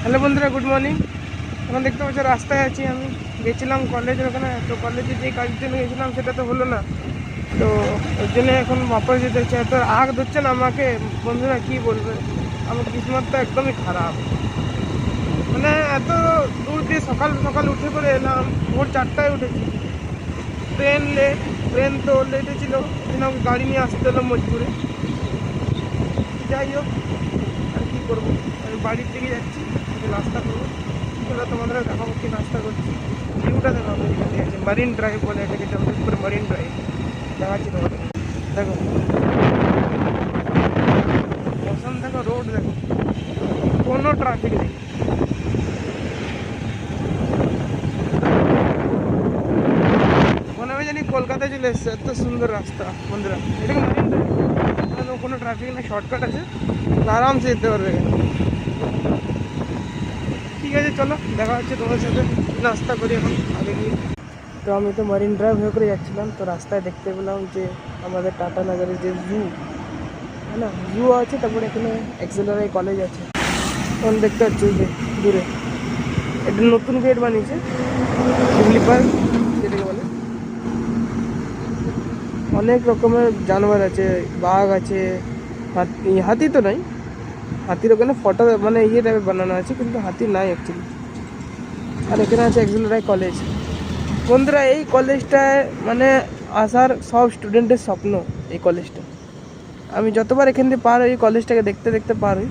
Hello বন্ধুরা, good morning. এখন দেখতে পাচ্ছি রাস্তায় আছি। আমি গেছিলাম কলেজের ওখানে, তো কলেজে যে কাজের জন্য গেছিলাম সেটা তো হলো না, তো ওর জন্য এখন বাপরে যেতে হচ্ছে। এত আগ ধরছে না আমাকে, বন্ধুরা কি বলবে, আমার কিসমতটা একদমই খারাপ। মানে এত দূর দিয়ে সকাল সকাল উঠে করে এলাম, ভোর 4টায় উঠেছি। ট্রেন তো লেটে ছিল, আমাকে গাড়ি নিয়ে আসতে হলো মজবুরে। যাই হোক, আর কি করবো, আমি বাড়ির দিকে যাচ্ছি, নাস্তা করবো। তোরা তোমাদের দেখাবো কি নাস্তা করছি, ভিউটা দেখাবো। এখানে আছে মারিন ড্রাইভ বলে এটাকে, জমশেদপুর মারিন ড্রাইভ দেখাচ্ছি তোমাদের। দেখো মৌসুম, দেখো রোড, দেখো কোনো ট্রাফিক নেই। মনে হয় জানি কলকাতায় চলে এসছে, এত সুন্দর রাস্তা বন্ধুরা। এটাকে মারিন ড্রাইভ, কোনো ট্রাফিক নেই, শর্টকাট আছে, আরামসে যেতে পারবে এখানে। ঠিক আছে, চলো দেখা হচ্ছে তোমার সাথে, নাস্তা করি এখন আগে গিয়ে। তো আমি তো মারিন ড্রাইভ হয়ে করে যাচ্ছিলাম, তো রাস্তায় দেখতে পেলাম যে আমাদের টাটা নগরের যে জু, হ্যাঁ না, জু আছে, তারপরে এখানে এক্সেলারাই কলেজ আছে। তখন দেখতে পাচ্ছি যে দূরে একটা নতুন গেট বানিয়েছে, স্লিপার যেটাকে বলে। অনেক রকমের জানোয়ার আছে, বাঘ আছে, হাতি তো নাই, হাতির ওখানে ফটো মানে ইয়ে টাইপের বানানো আছে, কিন্তু হাতি নাই অ্যাকচুয়ালি। আর এখানে আছে এক্সেলারাই কলেজ। বন্ধুরা, এই কলেজটায় মানে আসার সব স্টুডেন্টের স্বপ্ন। এই কলেজটা আমি যতবার এখান দিয়ে পার হই, এই কলেজটাকে দেখতে দেখতে পার হই।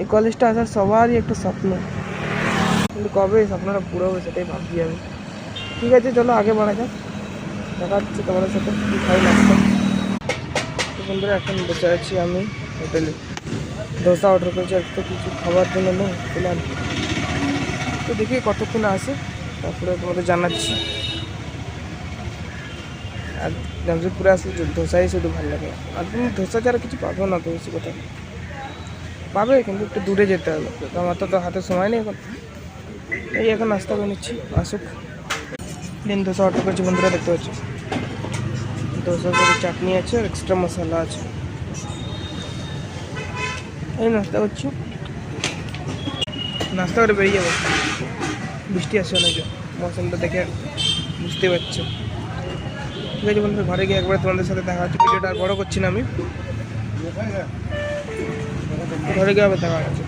এই কলেজটা আসার সবারই একটা স্বপ্ন, কিন্তু কবে এই স্বপ্নটা পুরো হবে সেটাই ভাবছি আমি। ঠিক আছে, চলো আগে বাড়া যাক, দেখা হচ্ছে তোমাদের সাথে কী খাই নাস্তা। তো বন্ধুরা, এখন বসে আছি আমি হোটেলে, ধোসা অর্ডার করেছি, একটু কিছু খাবার জন্য নেই পেলাম। তো দেখি কতক্ষণে আসে, তারপরে তোমাদের জানাচ্ছি। আর জামশেদপুরে আসলে ধোসাই শুধু ভালো লাগে, আর তুমি ধোসা ছাড়া কিছু পাবো না তো, বেশি কথা পাবে, কিন্তু একটু দূরে যেতে হবে। তো আমার তো হাতে সময় নেই এখন, এই এখন নাস্তা করে নিচ্ছি, আসুক। প্লেন ধোসা অর্ডার করেছি বন্ধুরা, দেখতে পাচ্ছি। ধোসার সাথে চাটনি আছে আর এক্সট্রা মশলা আছে। এই নাস্তা করছি, নাস্তা করে বেরিয়ে যাবো। বৃষ্টি আসছে অনেক, মৌসুমটা দেখে বুঝতে পারছো। ঠিক আছে বন্ধুরা, ঘরে গিয়ে একবার তোমাদের সাথে দেখা হচ্ছে। ভিডিওটা আর বড় করছি না আমি, ঘরে গিয়ে আবার দেখা হচ্ছে।